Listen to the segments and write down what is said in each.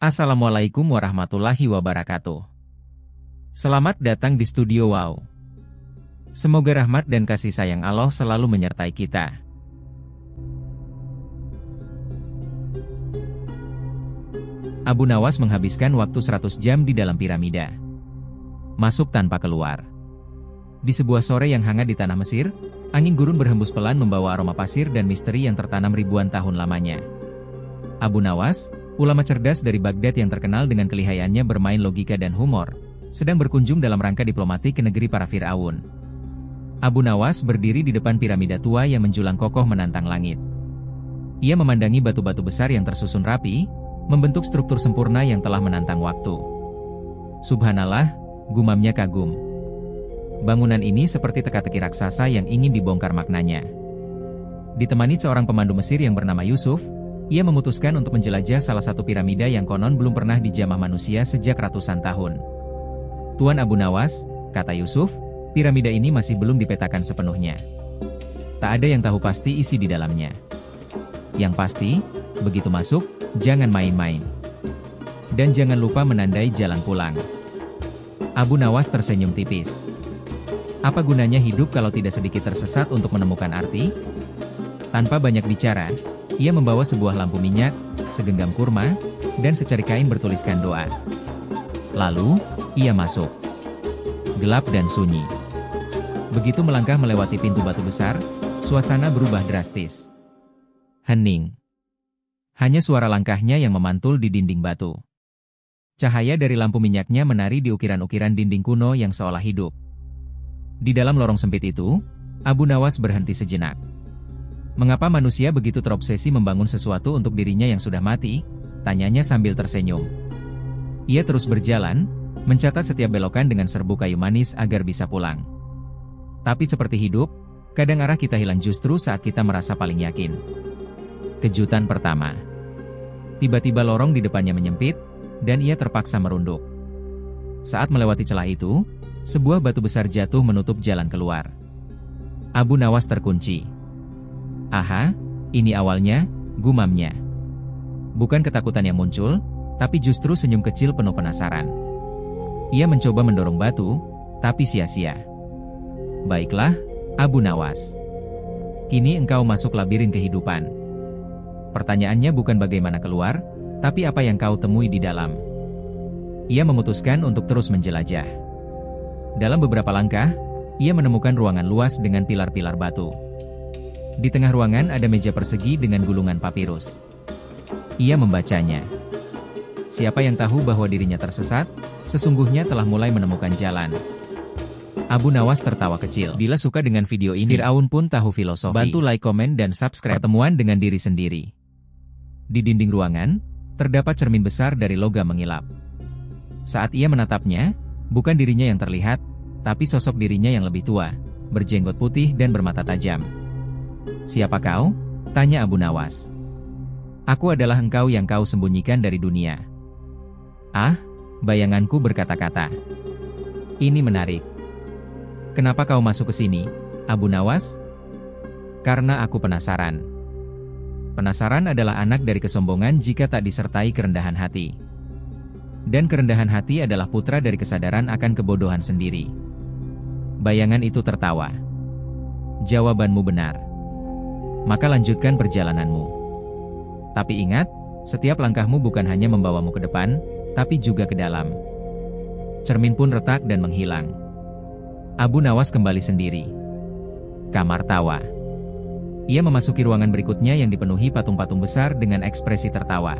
Assalamualaikum warahmatullahi wabarakatuh. Selamat datang di Studio Wow. Semoga rahmat dan kasih sayang Allah selalu menyertai kita. Abu Nawas menghabiskan waktu 100 jam di dalam piramida. Masuk tanpa keluar. Di sebuah sore yang hangat di tanah Mesir, angin gurun berhembus pelan membawa aroma pasir dan misteri yang tertanam ribuan tahun lamanya. Abu Nawas, ulama cerdas dari Baghdad yang terkenal dengan kelihayannya bermain logika dan humor, sedang berkunjung dalam rangka diplomatik ke negeri para Fir'aun. Abu Nawas berdiri di depan piramida tua yang menjulang kokoh menantang langit. Ia memandangi batu-batu besar yang tersusun rapi, membentuk struktur sempurna yang telah menantang waktu. Subhanallah, gumamnya kagum. Bangunan ini seperti teka-teki raksasa yang ingin dibongkar maknanya. Ditemani seorang pemandu Mesir yang bernama Yusuf, ia memutuskan untuk menjelajah salah satu piramida yang konon belum pernah dijamah manusia sejak ratusan tahun. Tuan Abu Nawas, kata Yusuf, piramida ini masih belum dipetakan sepenuhnya. Tak ada yang tahu pasti isi di dalamnya. Yang pasti, begitu masuk, jangan main-main. Dan jangan lupa menandai jalan pulang. Abu Nawas tersenyum tipis. Apa gunanya hidup kalau tidak sedikit tersesat untuk menemukan arti? Tanpa banyak bicara, ia membawa sebuah lampu minyak, segenggam kurma, dan secari kain bertuliskan doa. Lalu, ia masuk. Gelap dan sunyi. Begitu melangkah melewati pintu batu besar, suasana berubah drastis. Hening. Hanya suara langkahnya yang memantul di dinding batu. Cahaya dari lampu minyaknya menari di ukiran-ukiran dinding kuno yang seolah hidup. Di dalam lorong sempit itu, Abu Nawas berhenti sejenak. Mengapa manusia begitu terobsesi membangun sesuatu untuk dirinya yang sudah mati? Tanyanya sambil tersenyum. Ia terus berjalan, mencatat setiap belokan dengan serbuk kayu manis agar bisa pulang. Tapi seperti hidup, kadang arah kita hilang justru saat kita merasa paling yakin. Kejutan pertama. Tiba-tiba lorong di depannya menyempit, dan ia terpaksa merunduk. Saat melewati celah itu, sebuah batu besar jatuh menutup jalan keluar. Abu Nawas terkunci. Aha, ini awalnya, gumamnya. Bukan ketakutan yang muncul, tapi justru senyum kecil penuh penasaran. Ia mencoba mendorong batu, tapi sia-sia. Baiklah, Abu Nawas. Kini engkau masuk labirin kehidupan. Pertanyaannya bukan bagaimana keluar, tapi apa yang kau temui di dalam. Ia memutuskan untuk terus menjelajah. Dalam beberapa langkah, ia menemukan ruangan luas dengan pilar-pilar batu. Di tengah ruangan ada meja persegi dengan gulungan papirus. Ia membacanya. Siapa yang tahu bahwa dirinya tersesat, sesungguhnya telah mulai menemukan jalan. Abu Nawas tertawa kecil. Bila suka dengan video ini, Fir'aun pun tahu filosofi. Bantu like, komen, dan subscribe. Pertemuan dengan diri sendiri. Di dinding ruangan, terdapat cermin besar dari logam mengilap. Saat ia menatapnya, bukan dirinya yang terlihat, tapi sosok dirinya yang lebih tua, berjenggot putih dan bermata tajam. Siapa kau? Tanya Abu Nawas. Aku adalah engkau yang kau sembunyikan dari dunia. Ah, bayanganku berkata-kata. Ini menarik. Kenapa kau masuk ke sini, Abu Nawas? Karena aku penasaran. Penasaran adalah anak dari kesombongan jika tak disertai kerendahan hati. Dan kerendahan hati adalah putra dari kesadaran akan kebodohan sendiri. Bayangan itu tertawa. Jawabanmu benar. Maka lanjutkan perjalananmu. Tapi ingat, setiap langkahmu bukan hanya membawamu ke depan, tapi juga ke dalam. Cermin pun retak dan menghilang. Abu Nawas kembali sendiri. Kamar tawa. Ia memasuki ruangan berikutnya yang dipenuhi patung-patung besar dengan ekspresi tertawa.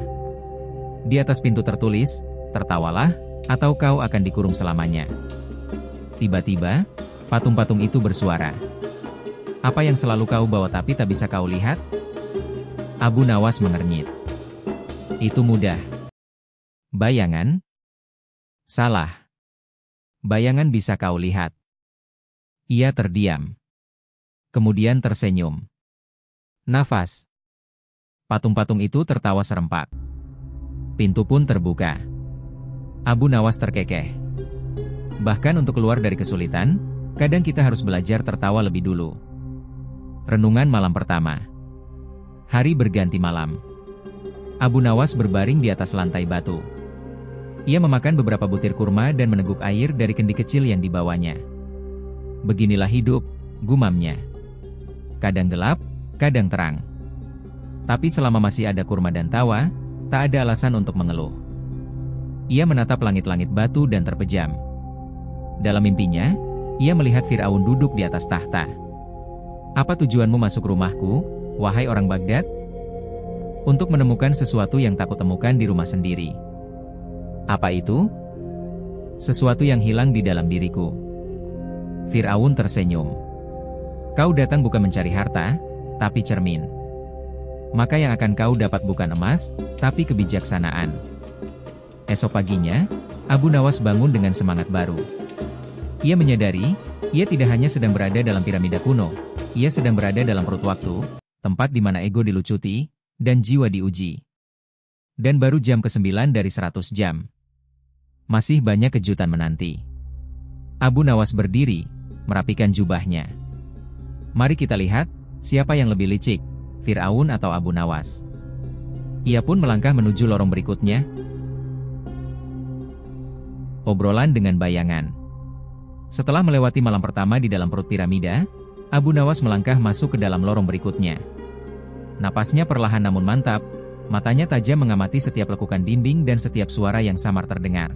Di atas pintu tertulis, tertawalah, atau kau akan dikurung selamanya. Tiba-tiba, patung-patung itu bersuara. Apa yang selalu kau bawa tapi tak bisa kau lihat? Abu Nawas mengernyit. Itu mudah. Bayangan? Salah. Bayangan bisa kau lihat. Ia terdiam. Kemudian tersenyum. Nafas. Patung-patung itu tertawa serempak. Pintu pun terbuka. Abu Nawas terkekeh. Bahkan untuk keluar dari kesulitan, kadang kita harus belajar tertawa lebih dulu. Renungan malam pertama. Hari berganti malam. Abu Nawas berbaring di atas lantai batu. Ia memakan beberapa butir kurma dan meneguk air dari kendi kecil yang dibawanya. Beginilah hidup, gumamnya. Kadang gelap, kadang terang. Tapi selama masih ada kurma dan tawa, tak ada alasan untuk mengeluh. Ia menatap langit-langit batu dan terpejam. Dalam mimpinya, ia melihat Fir'aun duduk di atas tahta. Apa tujuanmu masuk rumahku, wahai orang Baghdad? Untuk menemukan sesuatu yang tak kutemukan di rumah sendiri. Apa itu? Sesuatu yang hilang di dalam diriku. Fir'aun tersenyum. Kau datang bukan mencari harta, tapi cermin. Maka yang akan kau dapat bukan emas, tapi kebijaksanaan. Esok paginya, Abu Nawas bangun dengan semangat baru. Ia menyadari, ia tidak hanya sedang berada dalam piramida kuno, ia sedang berada dalam perut waktu, tempat di mana ego dilucuti, dan jiwa diuji. Dan baru jam ke-9 dari 100 jam. Masih banyak kejutan menanti. Abu Nawas berdiri, merapikan jubahnya. Mari kita lihat, siapa yang lebih licik, Fir'aun atau Abu Nawas. Ia pun melangkah menuju lorong berikutnya. Obrolan dengan bayangan. Setelah melewati malam pertama di dalam perut piramida, Abu Nawas melangkah masuk ke dalam lorong berikutnya. Napasnya perlahan namun mantap, matanya tajam mengamati setiap lekukan dinding dan setiap suara yang samar terdengar.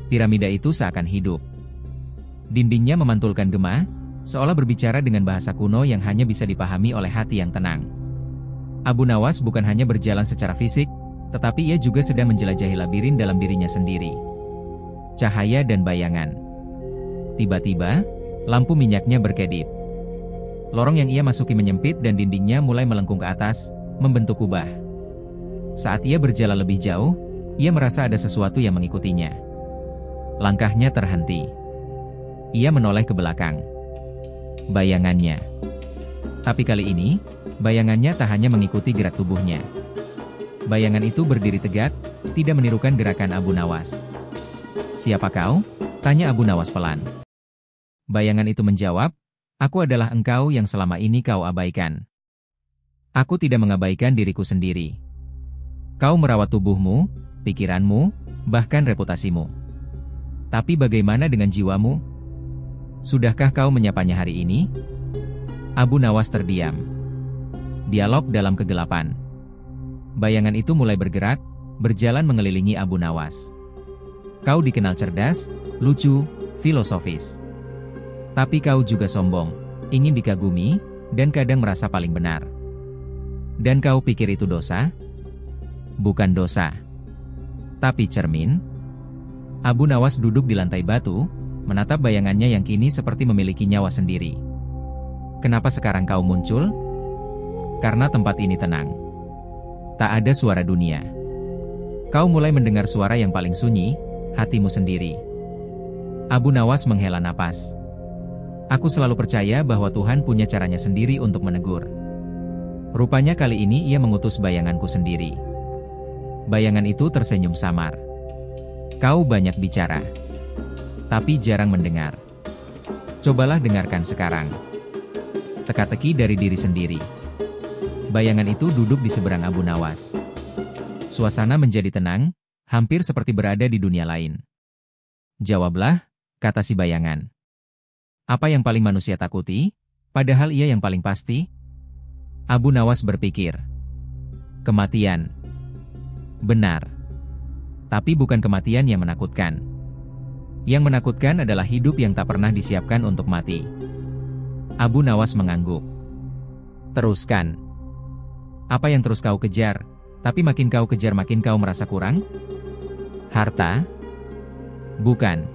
Piramida itu seakan hidup. Dindingnya memantulkan gema, seolah berbicara dengan bahasa kuno yang hanya bisa dipahami oleh hati yang tenang. Abu Nawas bukan hanya berjalan secara fisik, tetapi ia juga sedang menjelajahi labirin dalam dirinya sendiri. Cahaya dan bayangan. Tiba-tiba, lampu minyaknya berkedip. Lorong yang ia masuki menyempit dan dindingnya mulai melengkung ke atas, membentuk kubah. Saat ia berjalan lebih jauh, ia merasa ada sesuatu yang mengikutinya. Langkahnya terhenti. Ia menoleh ke belakang. Bayangannya. Tapi kali ini, bayangannya tak hanya mengikuti gerak tubuhnya. Bayangan itu berdiri tegak, tidak menirukan gerakan Abu Nawas. "Siapa kau?" tanya Abu Nawas pelan. Bayangan itu menjawab, "Aku adalah engkau yang selama ini kau abaikan. Aku tidak mengabaikan diriku sendiri. Kau merawat tubuhmu, pikiranmu, bahkan reputasimu. Tapi bagaimana dengan jiwamu? Sudahkah kau menyapanya hari ini?" Abu Nawas terdiam. Dialog dalam kegelapan. Bayangan itu mulai bergerak, berjalan mengelilingi Abu Nawas. "Kau dikenal cerdas, lucu, filosofis. Tapi kau juga sombong, ingin dikagumi, dan kadang merasa paling benar. Dan kau pikir itu dosa? Bukan dosa. Tapi cermin." Abu Nawas duduk di lantai batu, menatap bayangannya yang kini seperti memiliki nyawa sendiri. "Kenapa sekarang kau muncul?" "Karena tempat ini tenang. Tak ada suara dunia. Kau mulai mendengar suara yang paling sunyi, hatimu sendiri." Abu Nawas menghela napas. "Aku selalu percaya bahwa Tuhan punya caranya sendiri untuk menegur. Rupanya kali ini ia mengutus bayanganku sendiri." Bayangan itu tersenyum samar. "Kau banyak bicara, tapi jarang mendengar. Cobalah dengarkan sekarang." Teka-teki dari diri sendiri. Bayangan itu duduk di seberang Abu Nawas. Suasana menjadi tenang, hampir seperti berada di dunia lain. "Jawablah," kata si bayangan. "Apa yang paling manusia takuti, padahal ia yang paling pasti?" Abu Nawas berpikir. "Kematian." Benar. Tapi bukan kematian yang menakutkan. Yang menakutkan adalah hidup yang tak pernah disiapkan untuk mati. Abu Nawas mengangguk. "Teruskan. Apa yang terus kau kejar, tapi makin kau kejar makin kau merasa kurang?" "Harta?" "Bukan.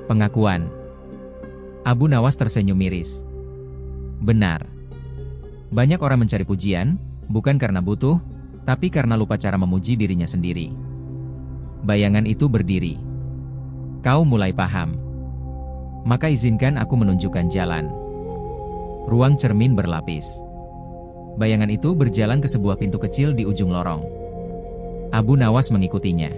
Pengakuan." Abu Nawas tersenyum miris. "Benar. Banyak orang mencari pujian, bukan karena butuh, tapi karena lupa cara memuji dirinya sendiri." Bayangan itu berdiri. "Kau mulai paham. Maka izinkan aku menunjukkan jalan." Ruang cermin berlapis. Bayangan itu berjalan ke sebuah pintu kecil di ujung lorong. Abu Nawas mengikutinya.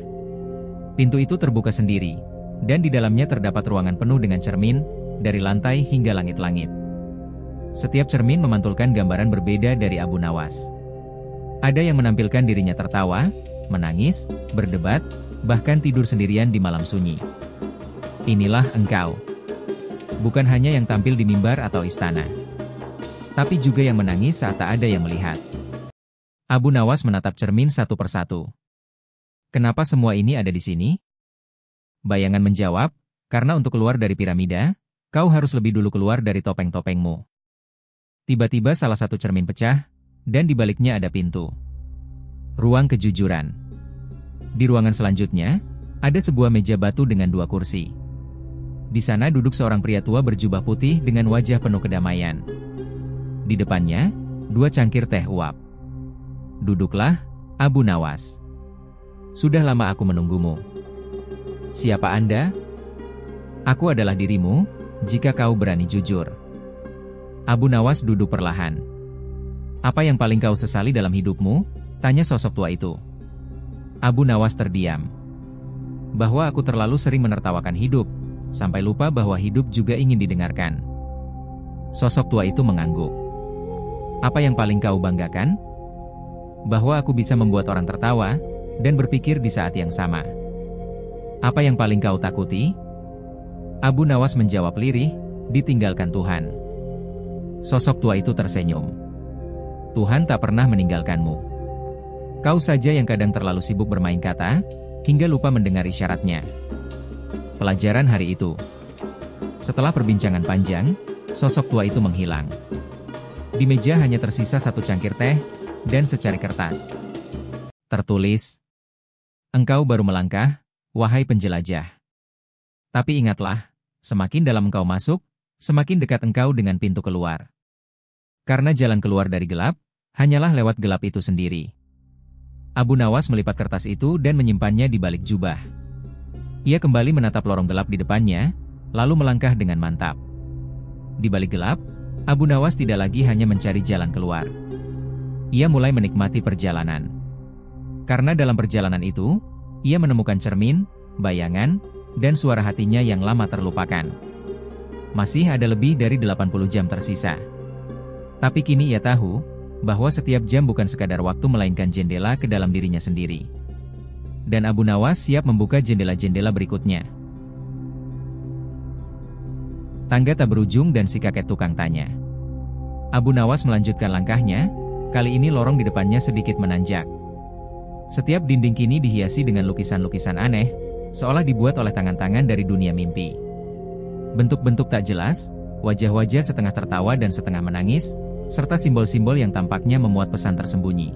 Pintu itu terbuka sendiri, dan di dalamnya terdapat ruangan penuh dengan cermin, dari lantai hingga langit-langit. Setiap cermin memantulkan gambaran berbeda dari Abu Nawas. Ada yang menampilkan dirinya tertawa, menangis, berdebat, bahkan tidur sendirian di malam sunyi. Inilah engkau. Bukan hanya yang tampil di mimbar atau istana, tapi juga yang menangis saat tak ada yang melihat. Abu Nawas menatap cermin satu persatu. Kenapa semua ini ada di sini? Bayangan menjawab, karena untuk keluar dari piramida, kau harus lebih dulu keluar dari topeng-topengmu. Tiba-tiba salah satu cermin pecah, dan di baliknya ada pintu. Ruang kejujuran. Di ruangan selanjutnya, ada sebuah meja batu dengan 2 kursi. Di sana duduk seorang pria tua berjubah putih dengan wajah penuh kedamaian. Di depannya, 2 cangkir teh uap. Duduklah, Abu Nawas. Sudah lama aku menunggumu. Siapa Anda? Aku adalah dirimu, jika kau berani jujur. Abu Nawas duduk perlahan. Apa yang paling kau sesali dalam hidupmu? Tanya sosok tua itu. Abu Nawas terdiam. Bahwa aku terlalu sering menertawakan hidup, sampai lupa bahwa hidup juga ingin didengarkan. Sosok tua itu mengangguk. Apa yang paling kau banggakan? Bahwa aku bisa membuat orang tertawa, dan berpikir di saat yang sama. Apa yang paling kau takuti? Abu Nawas menjawab lirih, ditinggalkan Tuhan. Sosok tua itu tersenyum. Tuhan tak pernah meninggalkanmu. Kau saja yang kadang terlalu sibuk bermain kata, hingga lupa mendengar isyaratnya. Pelajaran hari itu. Setelah perbincangan panjang, sosok tua itu menghilang. Di meja hanya tersisa 1 cangkir teh, dan secari kertas. Tertulis, engkau baru melangkah, wahai penjelajah. Tapi ingatlah, semakin dalam engkau masuk, semakin dekat engkau dengan pintu keluar. Karena jalan keluar dari gelap, hanyalah lewat gelap itu sendiri. Abu Nawas melipat kertas itu dan menyimpannya di balik jubah. Ia kembali menatap lorong gelap di depannya, lalu melangkah dengan mantap. Di balik gelap, Abu Nawas tidak lagi hanya mencari jalan keluar. Ia mulai menikmati perjalanan. Karena dalam perjalanan itu, ia menemukan cermin, bayangan, dan suara hatinya yang lama terlupakan. Masih ada lebih dari 80 jam tersisa. Tapi kini ia tahu, bahwa setiap jam bukan sekadar waktu melainkan jendela ke dalam dirinya sendiri. Dan Abu Nawas siap membuka jendela-jendela berikutnya. Tangga tak berujung dan si kakek tukang tanya. Abu Nawas melanjutkan langkahnya, kali ini lorong di depannya sedikit menanjak. Setiap dinding kini dihiasi dengan lukisan-lukisan aneh, seolah dibuat oleh tangan-tangan dari dunia mimpi. Bentuk-bentuk tak jelas, wajah-wajah setengah tertawa dan setengah menangis, serta simbol-simbol yang tampaknya memuat pesan tersembunyi.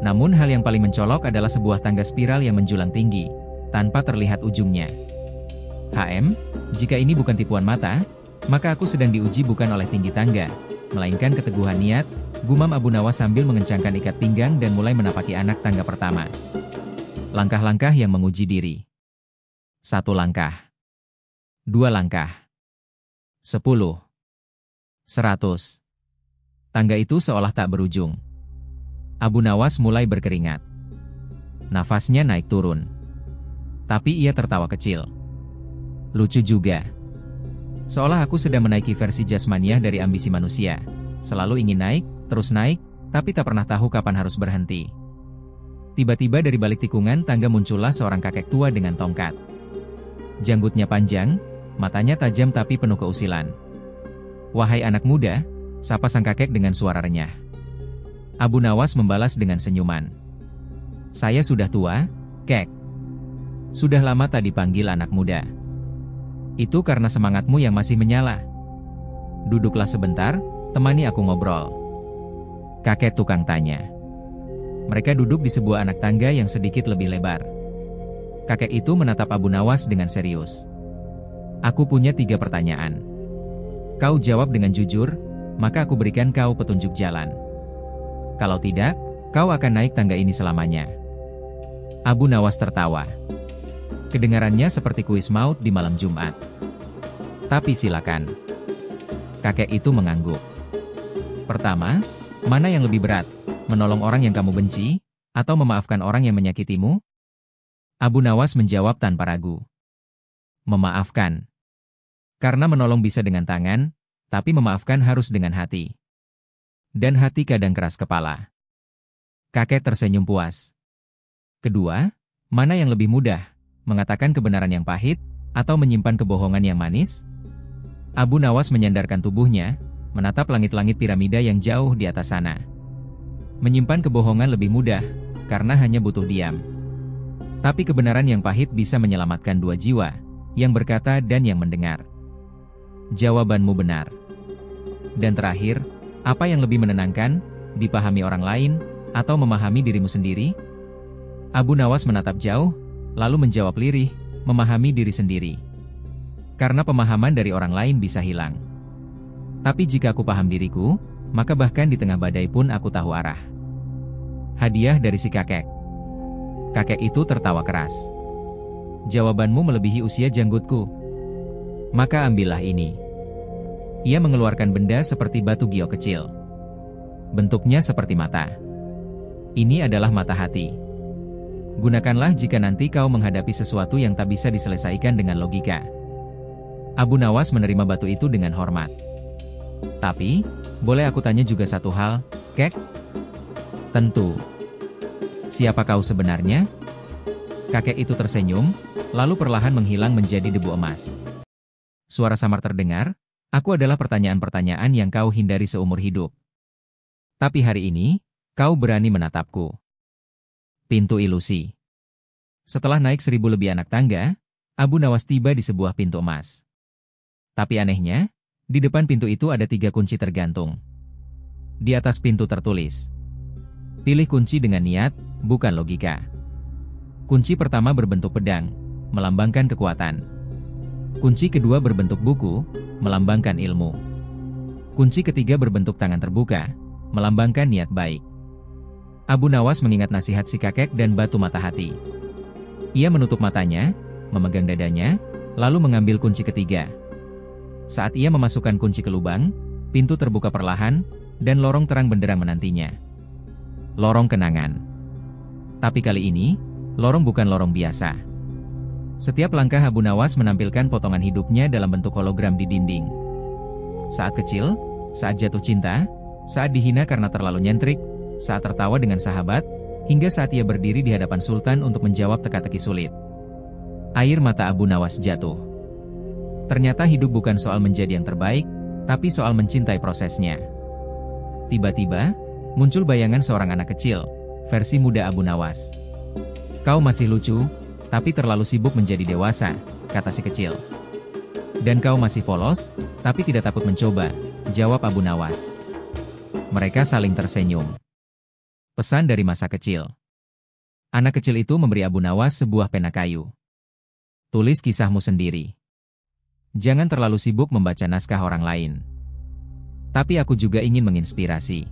Namun hal yang paling mencolok adalah sebuah tangga spiral yang menjulang tinggi, tanpa terlihat ujungnya. Jika ini bukan tipuan mata, maka aku sedang diuji bukan oleh tinggi tangga, melainkan keteguhan niat, gumam Abu Nawas sambil mengencangkan ikat pinggang dan mulai menapaki anak tangga pertama. Langkah-langkah yang menguji diri. 1 langkah. 2 langkah. 10. 100. Tangga itu seolah tak berujung. Abu Nawas mulai berkeringat. Nafasnya naik turun. Tapi ia tertawa kecil. Lucu juga. Seolah aku sedang menaiki versi jasmaniah dari ambisi manusia. Selalu ingin naik, terus naik, tapi tak pernah tahu kapan harus berhenti. Tiba-tiba dari balik tikungan tangga muncullah seorang kakek tua dengan tongkat. Janggutnya panjang, matanya tajam tapi penuh keusilan. Wahai anak muda, sapa sang kakek dengan suara renyah. Abu Nawas membalas dengan senyuman. Saya sudah tua, Kek. Sudah lama tak dipanggil anak muda. Itu karena semangatmu yang masih menyala. Duduklah sebentar, temani aku ngobrol. Kakek tukang tanya. Mereka duduk di sebuah anak tangga yang sedikit lebih lebar. Kakek itu menatap Abu Nawas dengan serius. Aku punya 3 pertanyaan. Kau jawab dengan jujur, maka aku berikan kau petunjuk jalan. Kalau tidak, kau akan naik tangga ini selamanya. Abu Nawas tertawa. Kedengarannya seperti kuis maut di malam Jumat. Tapi silakan. Kakek itu mengangguk. Pertama, mana yang lebih berat? Menolong orang yang kamu benci, atau memaafkan orang yang menyakitimu? Abu Nawas menjawab tanpa ragu. Memaafkan. Karena menolong bisa dengan tangan, tapi memaafkan harus dengan hati. Dan hati kadang keras kepala. Kakek tersenyum puas. Kedua, mana yang lebih mudah, mengatakan kebenaran yang pahit, atau menyimpan kebohongan yang manis? Abu Nawas menyandarkan tubuhnya, menatap langit-langit piramida yang jauh di atas sana. Menyimpan kebohongan lebih mudah, karena hanya butuh diam. Tapi kebenaran yang pahit bisa menyelamatkan dua jiwa, yang berkata dan yang mendengar. Jawabanmu benar. Dan terakhir, apa yang lebih menenangkan, dipahami orang lain, atau memahami dirimu sendiri? Abu Nawas menatap jauh, lalu menjawab lirih, memahami diri sendiri. Karena pemahaman dari orang lain bisa hilang. Tapi jika aku paham diriku, maka bahkan di tengah badai pun aku tahu arah. Hadiah dari si kakek. Kakek itu tertawa keras. Jawabanmu melebihi usia janggutku. Maka ambillah ini. Ia mengeluarkan benda seperti batu giok kecil. Bentuknya seperti mata. Ini adalah mata hati. Gunakanlah jika nanti kau menghadapi sesuatu yang tak bisa diselesaikan dengan logika. Abu Nawas menerima batu itu dengan hormat. Tapi, boleh aku tanya juga satu hal, Kek? Tentu. Siapa kau sebenarnya? Kakek itu tersenyum, lalu perlahan menghilang menjadi debu emas. Suara samar terdengar, aku adalah pertanyaan-pertanyaan yang kau hindari seumur hidup. Tapi hari ini, kau berani menatapku. Pintu ilusi. Setelah naik 1000 lebih anak tangga, Abu Nawas tiba di sebuah pintu emas. Tapi anehnya, di depan pintu itu ada 3 kunci tergantung. Di atas pintu tertulis, pilih kunci dengan niat, bukan logika. Kunci pertama berbentuk pedang, melambangkan kekuatan. Kunci kedua berbentuk buku, melambangkan ilmu. Kunci ketiga berbentuk tangan terbuka, melambangkan niat baik. Abu Nawas mengingat nasihat si kakek dan batu mata hati. Ia menutup matanya, memegang dadanya, lalu mengambil kunci ketiga. Saat ia memasukkan kunci ke lubang, pintu terbuka perlahan, dan lorong terang benderang menantinya. Lorong kenangan. Tapi kali ini, lorong bukan lorong biasa. Setiap langkah Abu Nawas menampilkan potongan hidupnya dalam bentuk hologram di dinding. Saat kecil, saat jatuh cinta, saat dihina karena terlalu nyentrik, saat tertawa dengan sahabat, hingga saat ia berdiri di hadapan Sultan untuk menjawab teka-teki sulit. Air mata Abu Nawas jatuh. Ternyata hidup bukan soal menjadi yang terbaik, tapi soal mencintai prosesnya. Tiba-tiba, muncul bayangan seorang anak kecil, versi muda Abu Nawas. Kau masih lucu, tapi terlalu sibuk menjadi dewasa, kata si kecil. Dan kau masih polos, tapi tidak takut mencoba, jawab Abu Nawas. Mereka saling tersenyum. Pesan dari masa kecil. Anak kecil itu memberi Abu Nawas sebuah pena kayu. Tulis kisahmu sendiri. Jangan terlalu sibuk membaca naskah orang lain. Tapi aku juga ingin menginspirasi.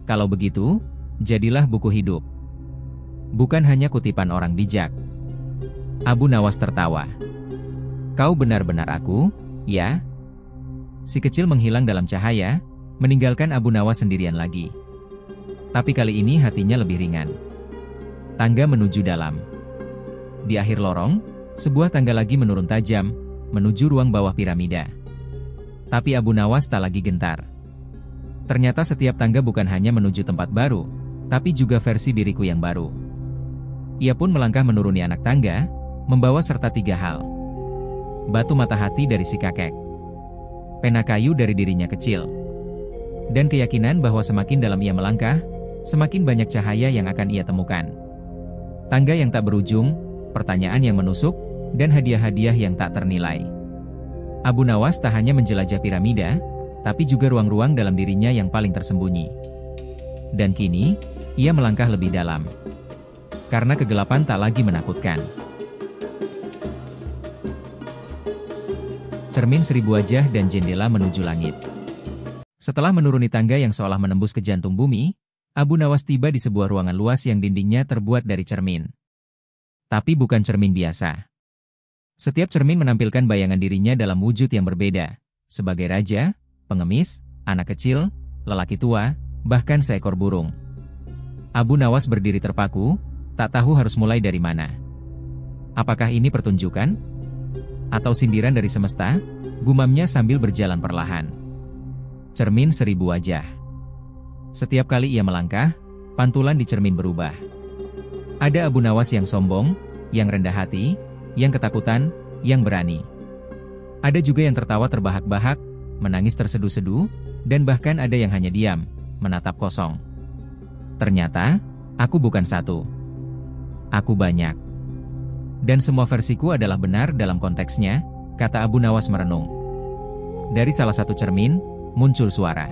Kalau begitu, jadilah buku hidup. Bukan hanya kutipan orang bijak. Abu Nawas tertawa. Kau benar-benar aku, ya? Si kecil menghilang dalam cahaya, meninggalkan Abu Nawas sendirian lagi. Tapi kali ini hatinya lebih ringan. Tangga menuju dalam. Di akhir lorong, sebuah tangga lagi menurun tajam, menuju ruang bawah piramida. Tapi Abu Nawas tak lagi gentar. Ternyata setiap tangga bukan hanya menuju tempat baru, tapi juga versi diriku yang baru. Ia pun melangkah menuruni anak tangga, membawa serta 3 hal. Batu mata hati dari si kakek. Pena kayu dari dirinya kecil. Dan keyakinan bahwa semakin dalam ia melangkah, semakin banyak cahaya yang akan ia temukan. Tangga yang tak berujung, pertanyaan yang menusuk, dan hadiah-hadiah yang tak ternilai. Abu Nawas tak hanya menjelajah piramida, tapi juga ruang-ruang dalam dirinya yang paling tersembunyi. Dan kini, ia melangkah lebih dalam. Karena kegelapan tak lagi menakutkan. Cermin 1000 wajah dan jendela menuju langit. Setelah menuruni tangga yang seolah menembus ke jantung bumi, Abu Nawas tiba di sebuah ruangan luas yang dindingnya terbuat dari cermin. Tapi bukan cermin biasa. Setiap cermin menampilkan bayangan dirinya dalam wujud yang berbeda, sebagai raja, pengemis, anak kecil, lelaki tua, bahkan seekor burung. Abu Nawas berdiri terpaku, tak tahu harus mulai dari mana. Apakah ini pertunjukan? Atau sindiran dari semesta? Gumamnya sambil berjalan perlahan. Cermin 1000 wajah. Setiap kali ia melangkah, pantulan di cermin berubah. Ada Abu Nawas yang sombong, yang rendah hati, yang ketakutan, yang berani. Ada juga yang tertawa terbahak-bahak, menangis terseduh-seduh, dan bahkan ada yang hanya diam, menatap kosong. Ternyata, aku bukan satu. Aku banyak. Dan semua versiku adalah benar dalam konteksnya, kata Abu Nawas merenung. Dari salah satu cermin, muncul suara.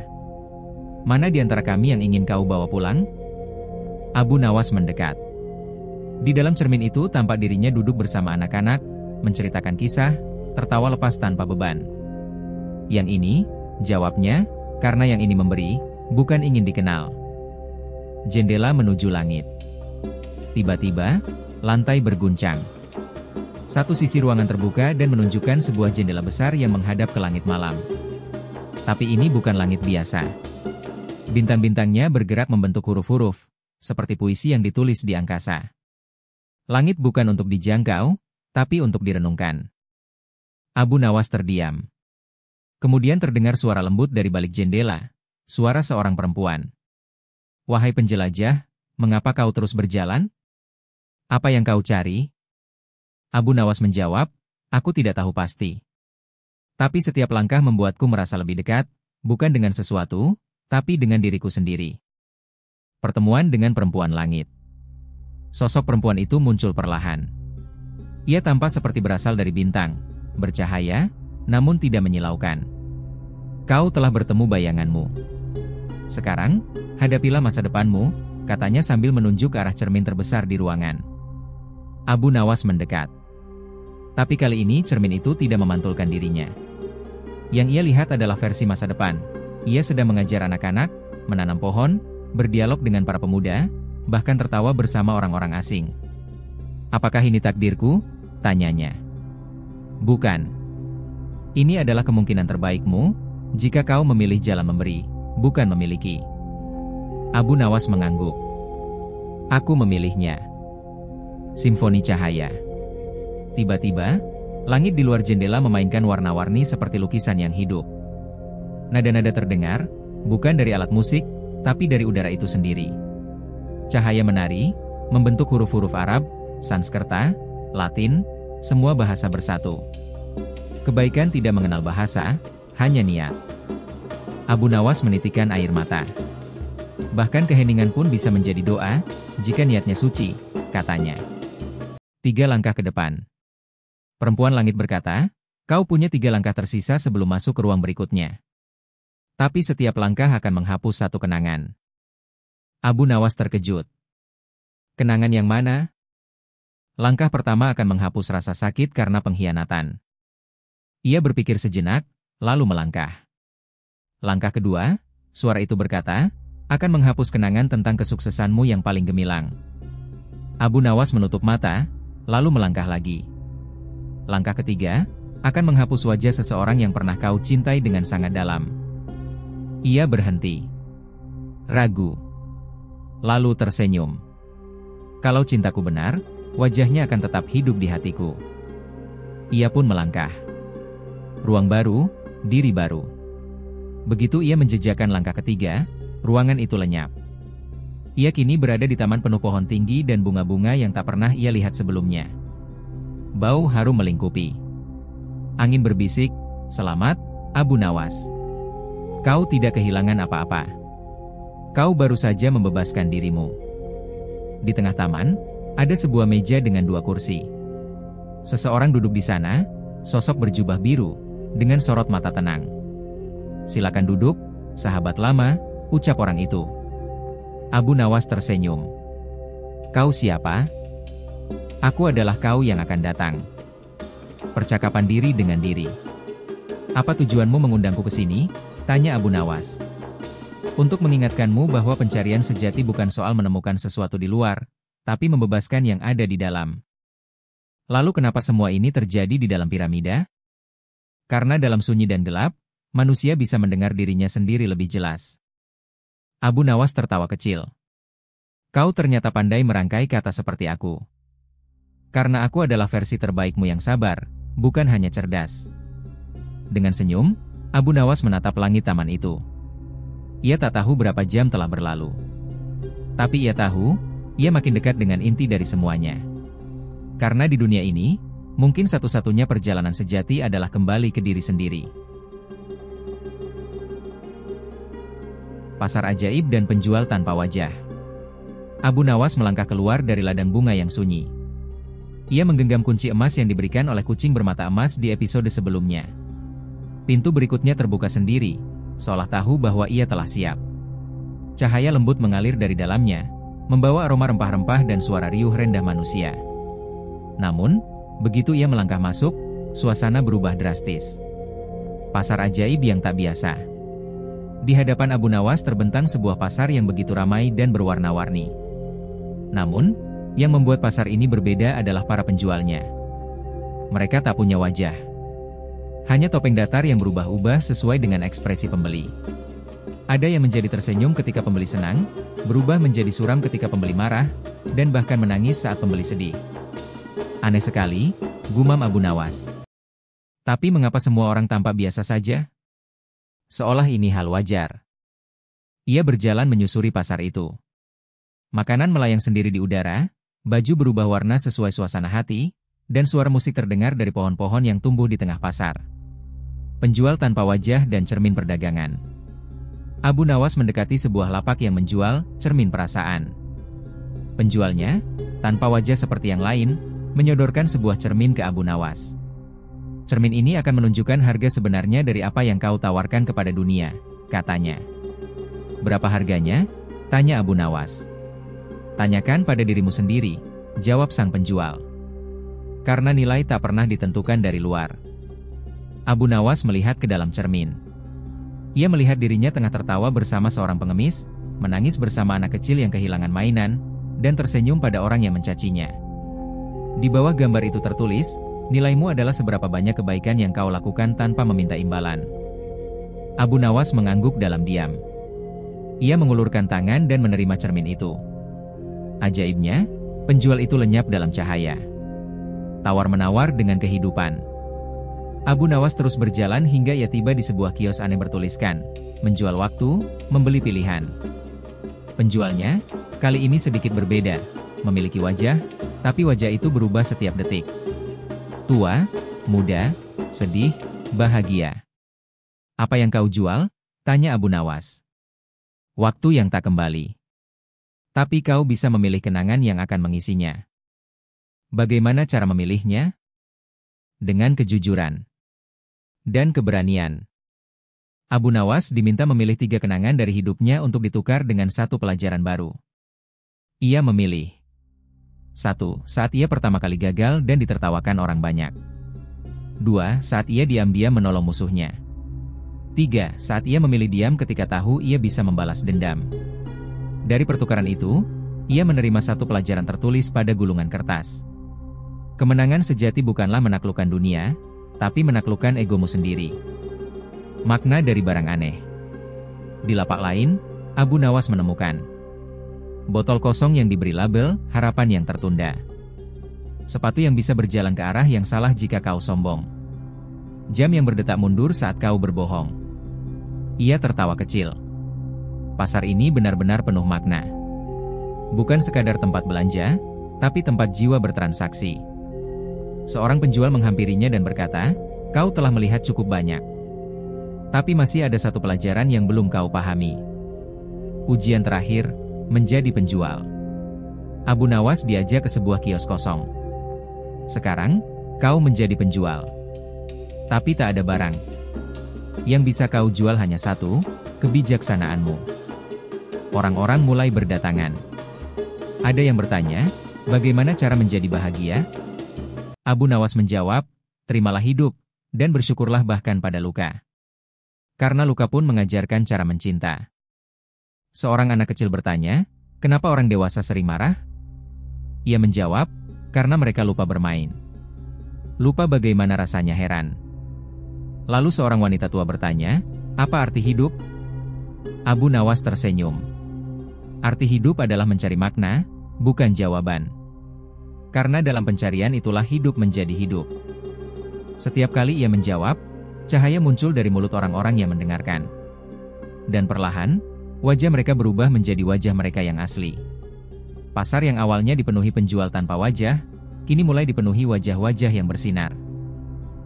Mana di antara kami yang ingin kau bawa pulang? Abu Nawas mendekat. Di dalam cermin itu tampak dirinya duduk bersama anak-anak, menceritakan kisah, tertawa lepas tanpa beban. Yang ini, jawabnya, karena yang ini memberi, bukan ingin dikenal. Jendela menuju langit. Tiba-tiba, lantai berguncang. Satu sisi ruangan terbuka dan menunjukkan sebuah jendela besar yang menghadap ke langit malam. Tapi ini bukan langit biasa. Bintang-bintangnya bergerak membentuk huruf-huruf, seperti puisi yang ditulis di angkasa. Langit bukan untuk dijangkau, tapi untuk direnungkan. Abu Nawas terdiam. Kemudian terdengar suara lembut dari balik jendela, suara seorang perempuan. Wahai penjelajah, mengapa kau terus berjalan? Apa yang kau cari? Abu Nawas menjawab, aku tidak tahu pasti. Tapi setiap langkah membuatku merasa lebih dekat, bukan dengan sesuatu, tapi dengan diriku sendiri. Pertemuan dengan perempuan langit. Sosok perempuan itu muncul perlahan. Ia tampak seperti berasal dari bintang, bercahaya, namun tidak menyilaukan. Kau telah bertemu bayanganmu. Sekarang, hadapilah masa depanmu, katanya sambil menunjuk ke arah cermin terbesar di ruangan. Abu Nawas mendekat. Tapi kali ini cermin itu tidak memantulkan dirinya. Yang ia lihat adalah versi masa depan. Ia sedang mengajar anak-anak, menanam pohon, berdialog dengan para pemuda, bahkan tertawa bersama orang-orang asing. Apakah ini takdirku? Tanyanya. Bukan. Ini adalah kemungkinan terbaikmu, jika kau memilih jalan memberi, bukan memiliki. Abu Nawas mengangguk. Aku memilihnya. Simfoni cahaya. Tiba-tiba, langit di luar jendela memainkan warna-warni seperti lukisan yang hidup. Nada-nada terdengar, bukan dari alat musik, tapi dari udara itu sendiri. Cahaya menari, membentuk huruf-huruf Arab, Sanskerta, Latin, semua bahasa bersatu. Kebaikan tidak mengenal bahasa, hanya niat. Abu Nawas menitikkan air mata. Bahkan keheningan pun bisa menjadi doa, jika niatnya suci, katanya. 3 langkah ke depan. Perempuan langit berkata, kau punya 3 langkah tersisa sebelum masuk ke ruang berikutnya. Tapi setiap langkah akan menghapus satu kenangan. Abu Nawas terkejut. Kenangan yang mana? Langkah pertama akan menghapus rasa sakit karena pengkhianatan. Ia berpikir sejenak, lalu melangkah. Langkah kedua, suara itu berkata, akan menghapus kenangan tentang kesuksesanmu yang paling gemilang. Abu Nawas menutup mata, lalu melangkah lagi. Langkah ketiga, akan menghapus wajah seseorang yang pernah kau cintai dengan sangat dalam. Ia berhenti. Ragu. Lalu tersenyum. Kalau cintaku benar, wajahnya akan tetap hidup di hatiku. Ia pun melangkah. Ruang baru, diri baru. Begitu ia menjejakkan langkah ketiga, ruangan itu lenyap. Ia kini berada di taman penuh pohon tinggi dan bunga-bunga yang tak pernah ia lihat sebelumnya. Bau harum melingkupi. Angin berbisik, "Selamat, Abu Nawas. Kau tidak kehilangan apa-apa. Kau baru saja membebaskan dirimu." Di tengah taman, ada sebuah meja dengan 2 kursi. Seseorang duduk di sana, sosok berjubah biru, dengan sorot mata tenang. "Silakan duduk, sahabat lama," ucap orang itu. Abu Nawas tersenyum. "Kau siapa?" "Aku adalah kau yang akan datang." Percakapan diri dengan diri. "Apa tujuanmu mengundangku ke sini?" tanya Abu Nawas. "Untuk mengingatkanmu bahwa pencarian sejati bukan soal menemukan sesuatu di luar, tapi membebaskan yang ada di dalam." "Lalu kenapa semua ini terjadi di dalam piramida?" "Karena dalam sunyi dan gelap, manusia bisa mendengar dirinya sendiri lebih jelas." Abu Nawas tertawa kecil. "Kau ternyata pandai merangkai kata seperti aku. Karena aku adalah versi terbaikmu yang sabar, bukan hanya cerdas." Dengan senyum, Abu Nawas menatap langit taman itu. Ia tak tahu berapa jam telah berlalu. Tapi ia tahu, ia makin dekat dengan inti dari semuanya. Karena di dunia ini, mungkin satu-satunya perjalanan sejati adalah kembali ke diri sendiri. Pasar ajaib dan penjual tanpa wajah. Abu Nawas melangkah keluar dari ladang bunga yang sunyi. Ia menggenggam kunci emas yang diberikan oleh kucing bermata emas di episode sebelumnya. Pintu berikutnya terbuka sendiri, seolah tahu bahwa ia telah siap. Cahaya lembut mengalir dari dalamnya, membawa aroma rempah-rempah dan suara riuh rendah manusia. Namun, begitu ia melangkah masuk, suasana berubah drastis. Pasar ajaib yang tak biasa. Di hadapan Abu Nawas terbentang sebuah pasar yang begitu ramai dan berwarna-warni. Namun, yang membuat pasar ini berbeda adalah para penjualnya. Mereka tak punya wajah. Hanya topeng datar yang berubah-ubah sesuai dengan ekspresi pembeli. Ada yang menjadi tersenyum ketika pembeli senang, berubah menjadi suram ketika pembeli marah, dan bahkan menangis saat pembeli sedih. Aneh sekali, gumam Abu Nawas. Tapi mengapa semua orang tampak biasa saja? Seolah ini hal wajar. Ia berjalan menyusuri pasar itu. Makanan melayang sendiri di udara, baju berubah warna sesuai suasana hati, dan suara musik terdengar dari pohon-pohon yang tumbuh di tengah pasar. Penjual tanpa wajah dan cermin perdagangan. Abu Nawas mendekati sebuah lapak yang menjual cermin perasaan. Penjualnya, tanpa wajah seperti yang lain, menyodorkan sebuah cermin ke Abu Nawas. Cermin ini akan menunjukkan harga sebenarnya dari apa yang kau tawarkan kepada dunia, katanya. Berapa harganya? Tanya Abu Nawas. Tanyakan pada dirimu sendiri, jawab sang penjual. Karena nilai tak pernah ditentukan dari luar. Abu Nawas melihat ke dalam cermin. Ia melihat dirinya tengah tertawa bersama seorang pengemis, menangis bersama anak kecil yang kehilangan mainan, dan tersenyum pada orang yang mencacinya. Di bawah gambar itu tertulis, nilaimu adalah seberapa banyak kebaikan yang kau lakukan tanpa meminta imbalan. Abu Nawas mengangguk dalam diam. Ia mengulurkan tangan dan menerima cermin itu. Ajaibnya, penjual itu lenyap dalam cahaya. Tawar-menawar dengan kehidupan. Abu Nawas terus berjalan hingga ia tiba di sebuah kios aneh bertuliskan, menjual waktu, membeli pilihan. Penjualnya, kali ini sedikit berbeda, memiliki wajah, tapi wajah itu berubah setiap detik. Tua, muda, sedih, bahagia. Apa yang kau jual? Tanya Abu Nawas. Waktu yang tak kembali. Tapi kau bisa memilih kenangan yang akan mengisinya. Bagaimana cara memilihnya? Dengan kejujuran dan keberanian. Abu Nawas diminta memilih 3 kenangan dari hidupnya untuk ditukar dengan 1 pelajaran baru. Ia memilih 1. Saat ia pertama kali gagal dan ditertawakan orang banyak. 2. Saat ia diam-diam menolong musuhnya. 3. Saat ia memilih diam ketika tahu ia bisa membalas dendam. Dari pertukaran itu, ia menerima 1 pelajaran tertulis pada gulungan kertas. Kemenangan sejati bukanlah menaklukkan dunia, tapi menaklukkan egomu sendiri. Makna dari barang aneh. Di lapak lain, Abu Nawas menemukan botol kosong yang diberi label, harapan yang tertunda. Sepatu yang bisa berjalan ke arah yang salah jika kau sombong. Jam yang berdetak mundur saat kau berbohong. Ia tertawa kecil. Pasar ini benar-benar penuh makna. Bukan sekadar tempat belanja, tapi tempat jiwa bertransaksi. Seorang penjual menghampirinya dan berkata, kau telah melihat cukup banyak. Tapi masih ada 1 pelajaran yang belum kau pahami. Ujian terakhir, menjadi penjual. Abu Nawas diajak ke sebuah kios kosong. Sekarang, kau menjadi penjual. Tapi tak ada barang. Yang bisa kau jual hanya 1, kebijaksanaanmu. Orang-orang mulai berdatangan. Ada yang bertanya, bagaimana cara menjadi bahagia? Abu Nawas menjawab, terimalah hidup, dan bersyukurlah bahkan pada luka. Karena luka pun mengajarkan cara mencinta. Seorang anak kecil bertanya, kenapa orang dewasa sering marah? Ia menjawab, karena mereka lupa bermain. Lupa bagaimana rasanya heran. Lalu seorang wanita tua bertanya, apa arti hidup? Abu Nawas tersenyum. Arti hidup adalah mencari makna, bukan jawaban. Karena dalam pencarian itulah hidup menjadi hidup. Setiap kali ia menjawab, cahaya muncul dari mulut orang-orang yang mendengarkan. Dan perlahan, Wajah mereka berubah menjadi wajah mereka yang asli. Pasar yang awalnya dipenuhi penjual tanpa wajah, kini mulai dipenuhi wajah-wajah yang bersinar.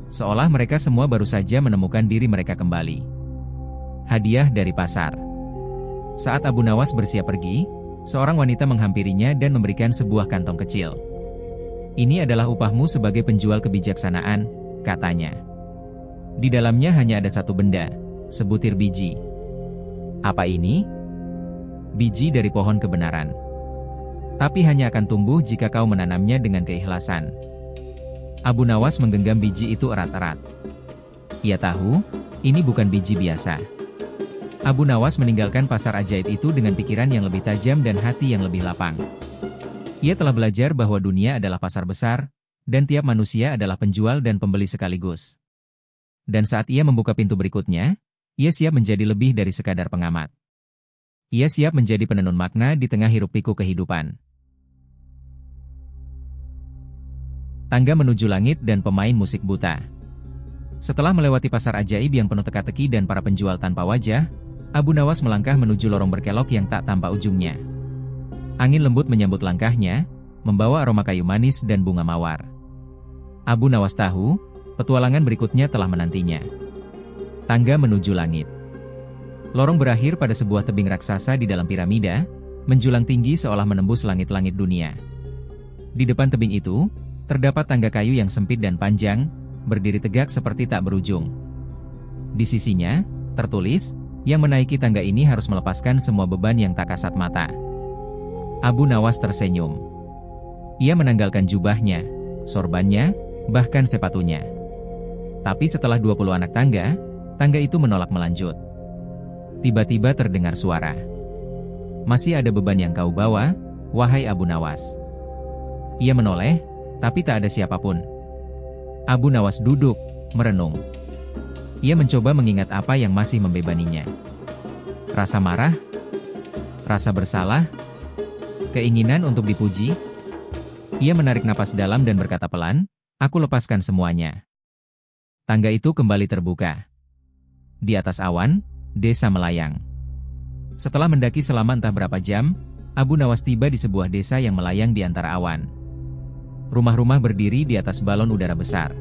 Seolah mereka semua baru saja menemukan diri mereka kembali. Hadiah dari pasar. Saat Abu Nawas bersiap pergi, seorang wanita menghampirinya dan memberikan sebuah kantong kecil. "Ini adalah upahmu sebagai penjual kebijaksanaan," katanya. Di dalamnya hanya ada satu benda, sebutir biji. Apa ini? Biji dari pohon kebenaran. Tapi hanya akan tumbuh jika kau menanamnya dengan keikhlasan. Abu Nawas menggenggam biji itu erat-erat. Ia tahu, ini bukan biji biasa. Abu Nawas meninggalkan pasar ajaib itu dengan pikiran yang lebih tajam dan hati yang lebih lapang. Ia telah belajar bahwa dunia adalah pasar besar, dan tiap manusia adalah penjual dan pembeli sekaligus. Dan saat ia membuka pintu berikutnya, ia siap menjadi lebih dari sekadar pengamat. Ia siap menjadi penenun makna di tengah hiruk-pikuk kehidupan. Tangga menuju langit dan pemain musik buta. Setelah melewati pasar ajaib yang penuh teka-teki dan para penjual tanpa wajah, Abu Nawas melangkah menuju lorong berkelok yang tak tampak ujungnya. Angin lembut menyambut langkahnya, membawa aroma kayu manis dan bunga mawar. Abu Nawas tahu, petualangan berikutnya telah menantinya. Tangga menuju langit. Lorong berakhir pada sebuah tebing raksasa di dalam piramida, menjulang tinggi seolah menembus langit-langit dunia. Di depan tebing itu, terdapat tangga kayu yang sempit dan panjang, berdiri tegak seperti tak berujung. Di sisinya, tertulis, yang menaiki tangga ini harus melepaskan semua beban yang tak kasat mata. Abu Nawas tersenyum. Ia menanggalkan jubahnya, sorbannya, bahkan sepatunya. Tapi setelah 20 anak tangga, tangga itu menolak melanjut. Tiba-tiba terdengar suara. "Masih ada beban yang kau bawa, wahai Abu Nawas." Ia menoleh, tapi tak ada siapapun. Abu Nawas duduk, merenung. Ia mencoba mengingat apa yang masih membebaninya. Rasa marah? Rasa bersalah? Keinginan untuk dipuji? Ia menarik napas dalam dan berkata pelan, "Aku lepaskan semuanya." Tangga itu kembali terbuka. Di atas awan, desa melayang. Setelah mendaki selama entah berapa jam, Abu Nawas tiba di sebuah desa yang melayang di antara awan. Rumah-rumah berdiri di atas balon udara besar.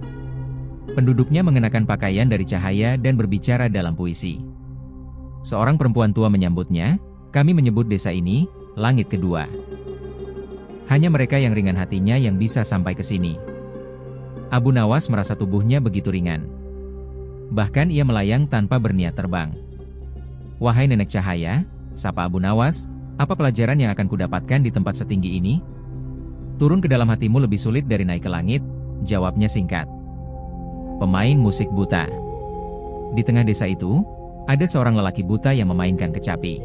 Penduduknya mengenakan pakaian dari cahaya dan berbicara dalam puisi. Seorang perempuan tua menyambutnya, "Kami menyebut desa ini, langit kedua." Hanya mereka yang ringan hatinya yang bisa sampai ke sini. Abu Nawas merasa tubuhnya begitu ringan. Bahkan ia melayang tanpa berniat terbang. "Wahai nenek cahaya," sapa Abu Nawas, "apa pelajaran yang akan kudapatkan di tempat setinggi ini?" "Turun ke dalam hatimu lebih sulit dari naik ke langit," jawabnya singkat. Pemain musik buta. Di tengah desa itu, ada seorang lelaki buta yang memainkan kecapi.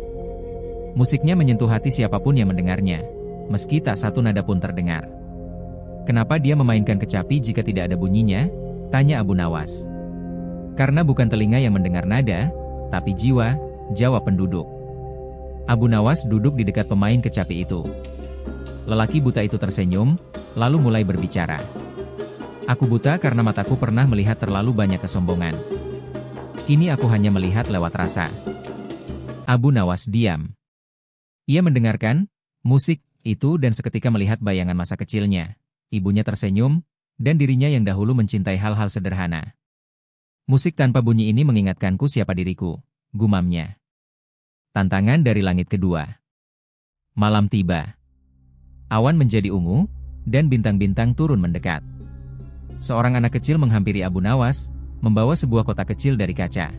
Musiknya menyentuh hati siapapun yang mendengarnya, meski tak satu nada pun terdengar. "Kenapa dia memainkan kecapi jika tidak ada bunyinya?" tanya Abu Nawas. "Karena bukan telinga yang mendengar nada, tapi jiwa," jawab penduduk. Abu Nawas duduk di dekat pemain kecapi itu. Lelaki buta itu tersenyum, lalu mulai berbicara. "Aku buta karena mataku pernah melihat terlalu banyak kesombongan. Kini aku hanya melihat lewat rasa." Abu Nawas diam. Ia mendengarkan musik itu dan seketika melihat bayangan masa kecilnya. Ibunya tersenyum, dan dirinya yang dahulu mencintai hal-hal sederhana. "Musik tanpa bunyi ini mengingatkanku siapa diriku," gumamnya. Tantangan dari langit kedua. Malam tiba. Awan menjadi ungu, dan bintang-bintang turun mendekat. Seorang anak kecil menghampiri Abu Nawas, membawa sebuah kotak kecil dari kaca.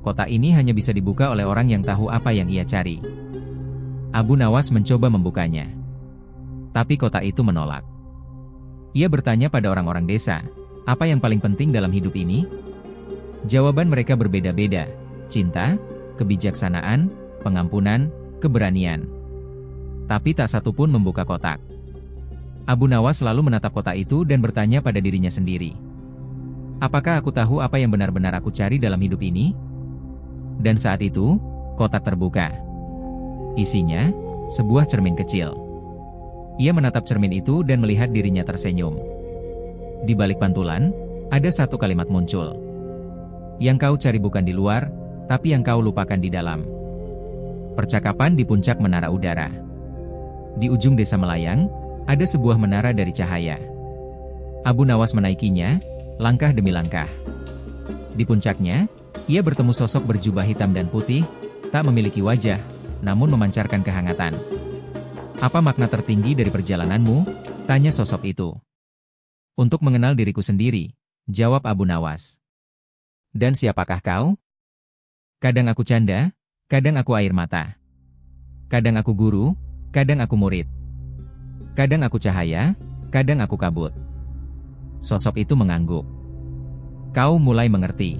Kotak ini hanya bisa dibuka oleh orang yang tahu apa yang ia cari. Abu Nawas mencoba membukanya. Tapi kotak itu menolak. Ia bertanya pada orang-orang desa, "Apa yang paling penting dalam hidup ini?" Jawaban mereka berbeda-beda: cinta, kebijaksanaan, pengampunan, keberanian. Tapi tak satu pun membuka kotak. Abu Nawas selalu menatap kotak itu dan bertanya pada dirinya sendiri. "Apakah aku tahu apa yang benar-benar aku cari dalam hidup ini?" Dan saat itu, kotak terbuka. Isinya, sebuah cermin kecil. Ia menatap cermin itu dan melihat dirinya tersenyum. Di balik pantulan, ada satu kalimat muncul. "Yang kau cari bukan di luar, tapi yang kau lupakan di dalam." Percakapan di puncak menara udara. Di ujung desa melayang, ada sebuah menara dari cahaya. Abu Nawas menaikinya, langkah demi langkah. Di puncaknya, ia bertemu sosok berjubah hitam dan putih, tak memiliki wajah, namun memancarkan kehangatan. "Apa makna tertinggi dari perjalananmu?" tanya sosok itu. "Untuk mengenal diriku sendiri," jawab Abu Nawas. "Dan siapakah kau?" "Kadang aku canda, kadang aku air mata. Kadang aku guru, kadang aku murid. Kadang aku cahaya, kadang aku kabut." Sosok itu mengangguk. "Kau mulai mengerti.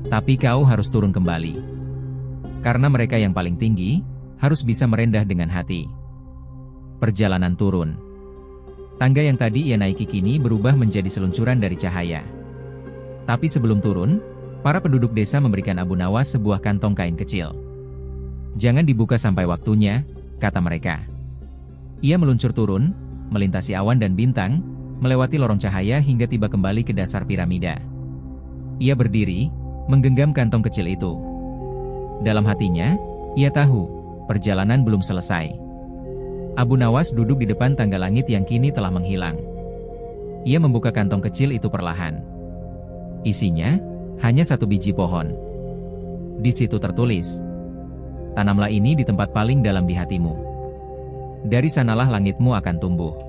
Tapi kau harus turun kembali. Karena mereka yang paling tinggi, harus bisa merendah dengan hati." Perjalanan turun. Tangga yang tadi ia naiki kini berubah menjadi seluncuran dari cahaya. Tapi sebelum turun, para penduduk desa memberikan Abu Nawas sebuah kantong kain kecil. "Jangan dibuka sampai waktunya," kata mereka. Ia meluncur turun, melintasi awan dan bintang, melewati lorong cahaya hingga tiba kembali ke dasar piramida. Ia berdiri, menggenggam kantong kecil itu. Dalam hatinya, ia tahu, perjalanan belum selesai. Abu Nawas duduk di depan tangga langit yang kini telah menghilang. Ia membuka kantong kecil itu perlahan. Isinya, hanya satu biji pohon. Di situ tertulis, "Tanamlah ini di tempat paling dalam di hatimu. Dari sanalah langitmu akan tumbuh."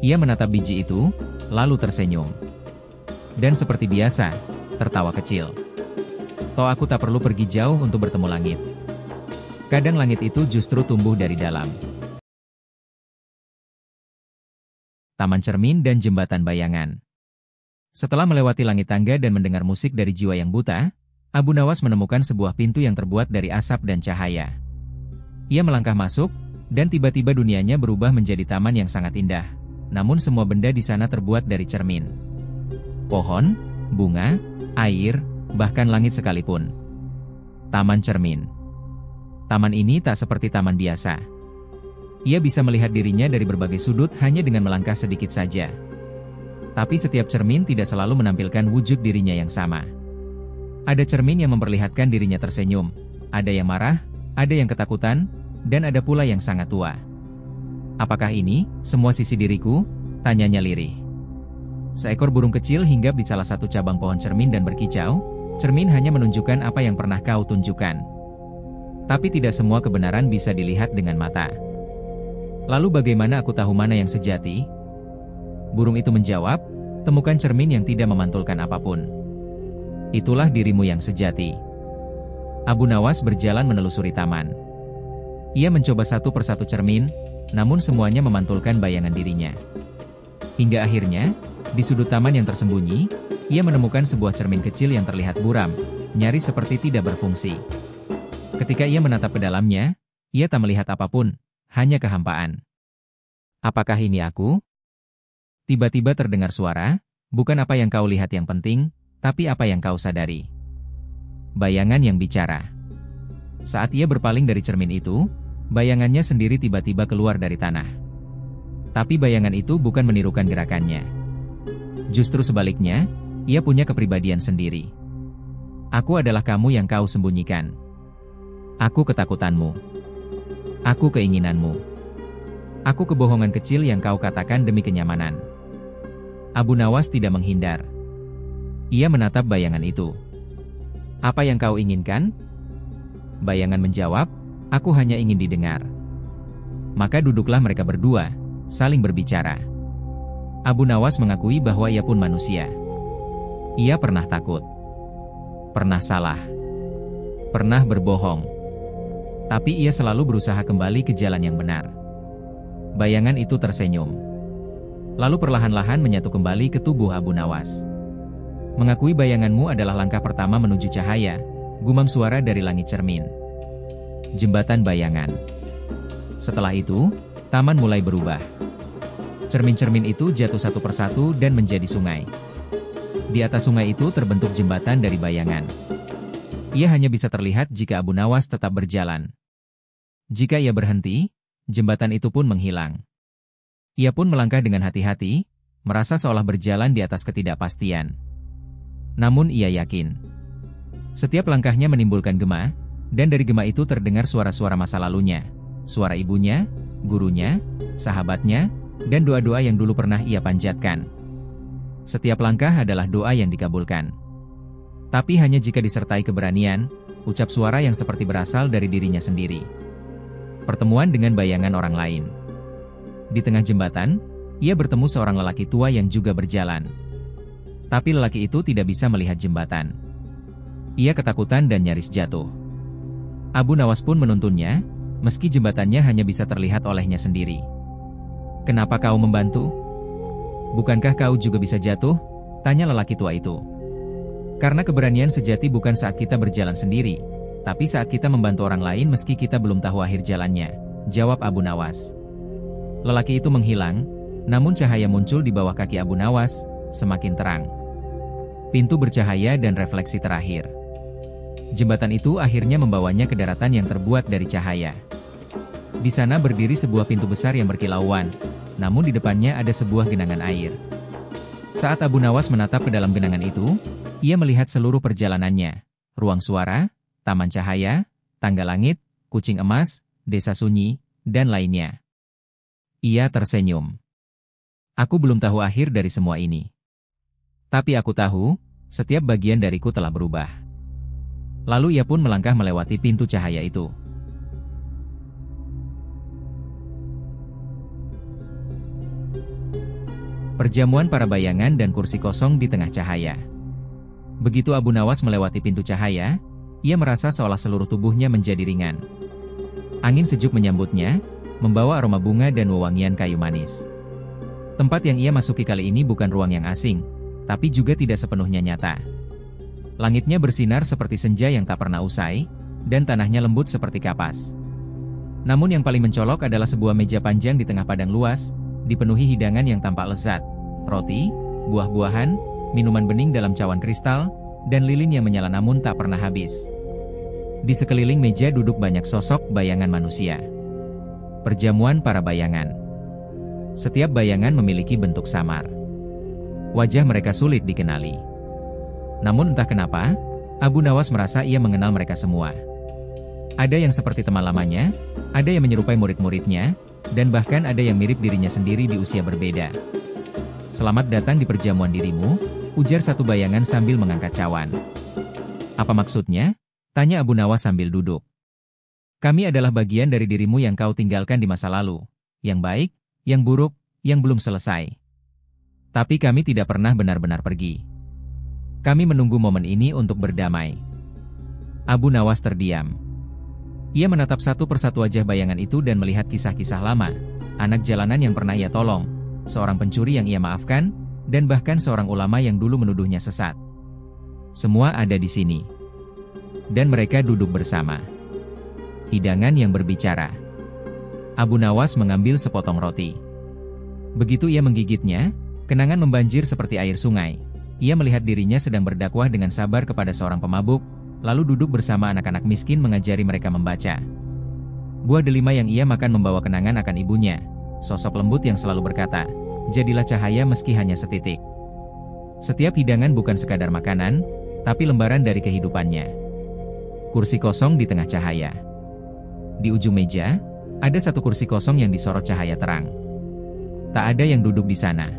Ia menatap biji itu, lalu tersenyum. Dan seperti biasa, tertawa kecil. "Toh aku tak perlu pergi jauh untuk bertemu langit. Kadang langit itu justru tumbuh dari dalam." Taman cermin dan jembatan bayangan. Setelah melewati langit tangga dan mendengar musik dari jiwa yang buta, Abu Nawas menemukan sebuah pintu yang terbuat dari asap dan cahaya. Ia melangkah masuk, dan tiba-tiba dunianya berubah menjadi taman yang sangat indah. Namun semua benda di sana terbuat dari cermin. Pohon, bunga, air, bahkan langit sekalipun. Taman cermin. Taman ini tak seperti taman biasa. Ia bisa melihat dirinya dari berbagai sudut hanya dengan melangkah sedikit saja. Tapi setiap cermin tidak selalu menampilkan wujud dirinya yang sama. Ada cermin yang memperlihatkan dirinya tersenyum, ada yang marah, ada yang ketakutan, dan ada pula yang sangat tua. "Apakah ini semua sisi diriku?" tanyanya lirih. Seekor burung kecil hinggap di salah satu cabang pohon cermin dan berkicau, "Cermin hanya menunjukkan apa yang pernah kau tunjukkan. Tapi tidak semua kebenaran bisa dilihat dengan mata. Lalu bagaimana aku tahu mana yang sejati?" Burung itu menjawab, "Temukan cermin yang tidak memantulkan apapun. Itulah dirimu yang sejati." Abu Nawas berjalan menelusuri taman. Ia mencoba satu persatu cermin, namun semuanya memantulkan bayangan dirinya. Hingga akhirnya, di sudut taman yang tersembunyi, ia menemukan sebuah cermin kecil yang terlihat buram, nyaris seperti tidak berfungsi. Ketika ia menatap ke dalamnya, ia tak melihat apapun, hanya kehampaan. "Apakah ini aku?" Tiba-tiba terdengar suara, "Bukan apa yang kau lihat yang penting, tapi apa yang kau sadari." Bayangan yang bicara. Saat ia berpaling dari cermin itu, bayangannya sendiri tiba-tiba keluar dari tanah. Tapi bayangan itu bukan menirukan gerakannya. Justru sebaliknya, ia punya kepribadian sendiri. "Aku adalah kamu yang kau sembunyikan. Aku ketakutanmu. Aku keinginanmu. Aku kebohongan kecil yang kau katakan demi kenyamanan." Abu Nawas tidak menghindar. Ia menatap bayangan itu. "Apa yang kau inginkan?" Bayangan menjawab, "Aku hanya ingin didengar." Maka duduklah mereka berdua, saling berbicara. Abu Nawas mengakui bahwa ia pun manusia. Ia pernah takut. Pernah salah. Pernah berbohong. Tapi ia selalu berusaha kembali ke jalan yang benar. Bayangan itu tersenyum. Lalu perlahan-lahan menyatu kembali ke tubuh Abu Nawas. "Mengakui bayanganmu adalah langkah pertama menuju cahaya," gumam suara dari langit cermin. Jembatan bayangan. Setelah itu, taman mulai berubah. Cermin-cermin itu jatuh satu persatu dan menjadi sungai. Di atas sungai itu terbentuk jembatan dari bayangan. Ia hanya bisa terlihat jika Abu Nawas tetap berjalan. Jika ia berhenti, jembatan itu pun menghilang. Ia pun melangkah dengan hati-hati, merasa seolah berjalan di atas ketidakpastian. Namun ia yakin. Setiap langkahnya menimbulkan gema, Dan dari gema itu terdengar suara-suara masa lalunya, suara ibunya, gurunya, sahabatnya, dan doa-doa yang dulu pernah ia panjatkan. Setiap langkah adalah doa yang dikabulkan. Tapi hanya jika disertai keberanian, ucap suara yang seperti berasal dari dirinya sendiri. Pertemuan dengan bayangan orang lain. Di tengah jembatan, ia bertemu seorang lelaki tua yang juga berjalan. Tapi lelaki itu tidak bisa melihat jembatan. Ia ketakutan dan nyaris jatuh. Abu Nawas pun menuntunnya, meski jembatannya hanya bisa terlihat olehnya sendiri. "Kenapa kau membantu? Bukankah kau juga bisa jatuh?" tanya lelaki tua itu. "Karena keberanian sejati bukan saat kita berjalan sendiri, tapi saat kita membantu orang lain meski kita belum tahu akhir jalannya," jawab Abu Nawas. Lelaki itu menghilang, namun cahaya muncul di bawah kaki Abu Nawas, semakin terang. Pintu bercahaya dan refleksi terakhir. Jembatan itu akhirnya membawanya ke daratan yang terbuat dari cahaya. Di sana berdiri sebuah pintu besar yang berkilauan, namun di depannya ada sebuah genangan air. Saat Abu Nawas menatap ke dalam genangan itu, ia melihat seluruh perjalanannya, ruang suara, taman cahaya, tangga langit, kucing emas, desa sunyi, dan lainnya. Ia tersenyum. "Aku belum tahu akhir dari semua ini. Tapi aku tahu, setiap bagian dariku telah berubah." Lalu ia pun melangkah melewati pintu cahaya itu. Perjamuan para bayangan dan kursi kosong di tengah cahaya. Begitu Abu Nawas melewati pintu cahaya, ia merasa seolah seluruh tubuhnya menjadi ringan. Angin sejuk menyambutnya, membawa aroma bunga dan wewangian kayu manis. Tempat yang ia masuki kali ini bukan ruang yang asing, tapi juga tidak sepenuhnya nyata. Langitnya bersinar seperti senja yang tak pernah usai, dan tanahnya lembut seperti kapas. Namun yang paling mencolok adalah sebuah meja panjang di tengah padang luas, dipenuhi hidangan yang tampak lezat, roti, buah-buahan, minuman bening dalam cawan kristal, dan lilin yang menyala namun tak pernah habis. Di sekeliling meja duduk banyak sosok bayangan manusia. Perjamuan para bayangan. Setiap bayangan memiliki bentuk samar. Wajah mereka sulit dikenali. Namun entah kenapa, Abu Nawas merasa ia mengenal mereka semua. Ada yang seperti teman lamanya, ada yang menyerupai murid-muridnya, dan bahkan ada yang mirip dirinya sendiri di usia berbeda. "Selamat datang di perjamuan dirimu," ujar satu bayangan sambil mengangkat cawan. "Apa maksudnya?" tanya Abu Nawas sambil duduk. "Kami adalah bagian dari dirimu yang kau tinggalkan di masa lalu, yang baik, yang buruk, yang belum selesai. Tapi kami tidak pernah benar-benar pergi. Kami menunggu momen ini untuk berdamai." Abu Nawas terdiam. Ia menatap satu persatu wajah bayangan itu dan melihat kisah-kisah lama, anak jalanan yang pernah ia tolong, seorang pencuri yang ia maafkan, dan bahkan seorang ulama yang dulu menuduhnya sesat. Semua ada di sini. Dan mereka duduk bersama. Hidangan yang berbicara. Abu Nawas mengambil sepotong roti. Begitu ia menggigitnya, kenangan membanjir seperti air sungai. Ia melihat dirinya sedang berdakwah dengan sabar kepada seorang pemabuk, lalu duduk bersama anak-anak miskin mengajari mereka membaca. Buah delima yang ia makan membawa kenangan akan ibunya, sosok lembut yang selalu berkata, "Jadilah cahaya meski hanya setitik." Setiap hidangan bukan sekadar makanan, tapi lembaran dari kehidupannya. Kursi kosong di tengah cahaya. Di ujung meja, ada satu kursi kosong yang disorot cahaya terang. Tak ada yang duduk di sana.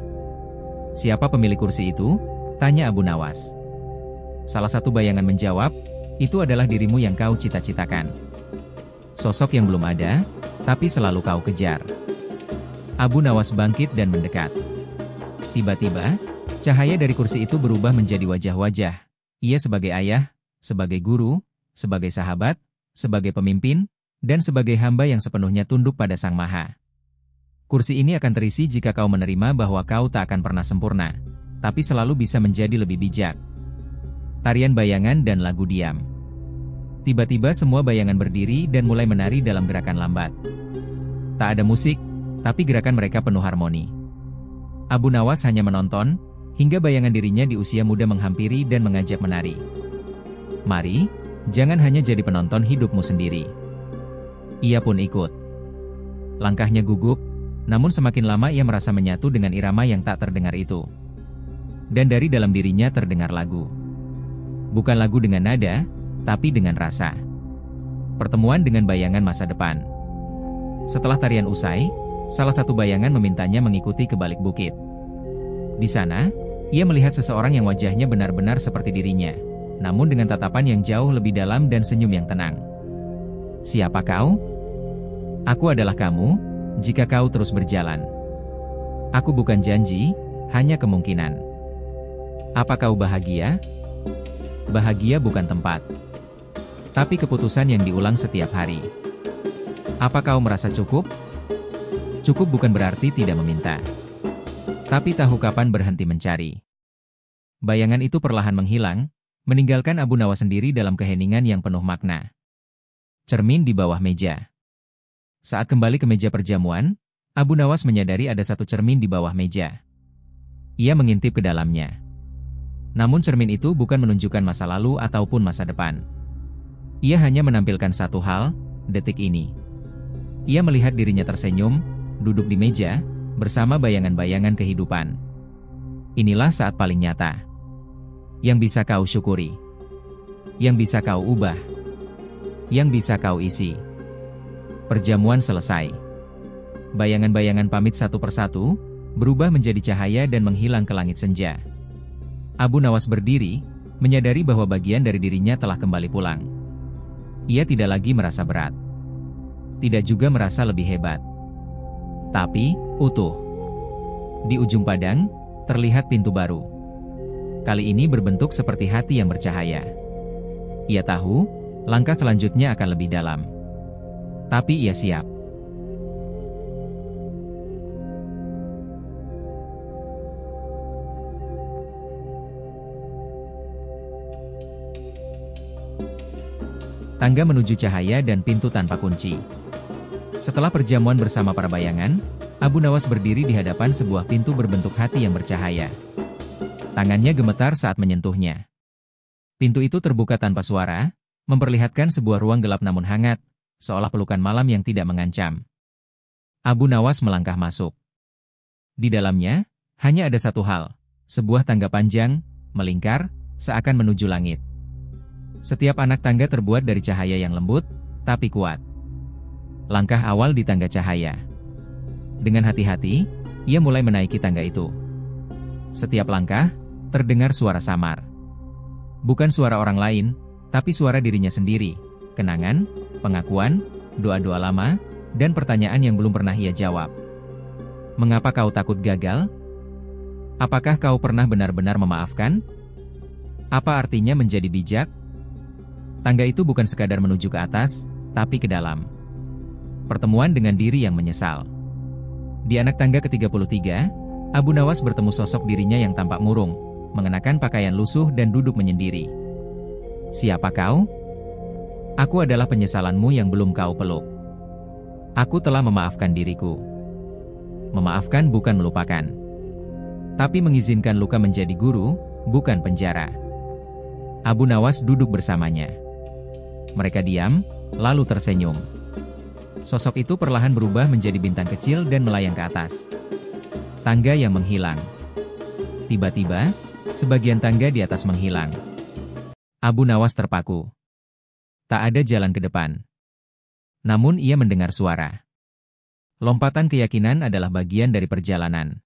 "Siapa pemilik kursi itu?" tanya Abu Nawas. Salah satu bayangan menjawab, "Itu adalah dirimu yang kau cita-citakan. Sosok yang belum ada, tapi selalu kau kejar." Abu Nawas bangkit dan mendekat. Tiba-tiba, cahaya dari kursi itu berubah menjadi wajah-wajah. Ia sebagai ayah, sebagai guru, sebagai sahabat, sebagai pemimpin, dan sebagai hamba yang sepenuhnya tunduk pada Sang Maha. "Kursi ini akan terisi jika kau menerima bahwa kau tak akan pernah sempurna, tapi selalu bisa menjadi lebih bijak." Tarian bayangan dan lagu diam. Tiba-tiba semua bayangan berdiri dan mulai menari dalam gerakan lambat. Tak ada musik, tapi gerakan mereka penuh harmoni. Abu Nawas hanya menonton, hingga bayangan dirinya di usia muda menghampiri dan mengajak menari. "Mari, jangan hanya jadi penonton hidupmu sendiri." Ia pun ikut. Langkahnya gugup, namun semakin lama ia merasa menyatu dengan irama yang tak terdengar itu. Dan dari dalam dirinya terdengar lagu. Bukan lagu dengan nada, tapi dengan rasa. Pertemuan dengan bayangan masa depan. Setelah tarian usai, salah satu bayangan memintanya mengikuti ke balik bukit. Di sana, ia melihat seseorang yang wajahnya benar-benar seperti dirinya, namun dengan tatapan yang jauh lebih dalam dan senyum yang tenang. "Siapa kau?" "Aku adalah kamu, jika kau terus berjalan. Aku bukan janji, hanya kemungkinan." "Apa kau bahagia?" "Bahagia bukan tempat, tapi keputusan yang diulang setiap hari." "Apa kau merasa cukup?" "Cukup bukan berarti tidak meminta, tapi tahu kapan berhenti mencari." Bayangan itu perlahan menghilang, meninggalkan Abu Nawas sendiri dalam keheningan yang penuh makna. Cermin di bawah meja. Saat kembali ke meja perjamuan, Abu Nawas menyadari ada satu cermin di bawah meja. Ia mengintip ke dalamnya. Namun cermin itu bukan menunjukkan masa lalu ataupun masa depan. Ia hanya menampilkan satu hal, detik ini. Ia melihat dirinya tersenyum, duduk di meja, bersama bayangan-bayangan kehidupan. Inilah saat paling nyata. Yang bisa kau syukuri. Yang bisa kau ubah. Yang bisa kau isi. Perjamuan selesai. Bayangan-bayangan pamit satu persatu, berubah menjadi cahaya dan menghilang ke langit senja. Abu Nawas berdiri, menyadari bahwa bagian dari dirinya telah kembali pulang. Ia tidak lagi merasa berat. Tidak juga merasa lebih hebat. Tapi, utuh. Di ujung padang, terlihat pintu baru. Kali ini berbentuk seperti hati yang bercahaya. Ia tahu, langkah selanjutnya akan lebih dalam. Tapi ia siap. Tangga menuju cahaya dan pintu tanpa kunci. Setelah perjamuan bersama para bayangan, Abu Nawas berdiri di hadapan sebuah pintu berbentuk hati yang bercahaya. Tangannya gemetar saat menyentuhnya. Pintu itu terbuka tanpa suara, memperlihatkan sebuah ruang gelap namun hangat, seolah pelukan malam yang tidak mengancam. Abu Nawas melangkah masuk. Di dalamnya, hanya ada satu hal, sebuah tangga panjang, melingkar, seakan menuju langit. Setiap anak tangga terbuat dari cahaya yang lembut, tapi kuat. Langkah awal di tangga cahaya. Dengan hati-hati, ia mulai menaiki tangga itu. Setiap langkah, terdengar suara samar. Bukan suara orang lain, tapi suara dirinya sendiri, kenangan, pengakuan, doa-doa lama, dan pertanyaan yang belum pernah ia jawab. Mengapa kau takut gagal? Apakah kau pernah benar-benar memaafkan? Apa artinya menjadi bijak? Tangga itu bukan sekadar menuju ke atas, tapi ke dalam. Pertemuan dengan diri yang menyesal. Di anak tangga ke-33, Abu Nawas bertemu sosok dirinya yang tampak murung, mengenakan pakaian lusuh dan duduk menyendiri. "Siapa kau?" "Aku adalah penyesalanmu yang belum kau peluk. Aku telah memaafkan diriku." Memaafkan bukan melupakan, tapi mengizinkan luka menjadi guru, bukan penjara. Abu Nawas duduk bersamanya. Mereka diam, lalu tersenyum. Sosok itu perlahan berubah menjadi bintang kecil dan melayang ke atas. Tangga yang menghilang. Tiba-tiba, sebagian tangga di atas menghilang. Abu Nawas terpaku. Tak ada jalan ke depan. Namun ia mendengar suara. Lompatan keyakinan adalah bagian dari perjalanan.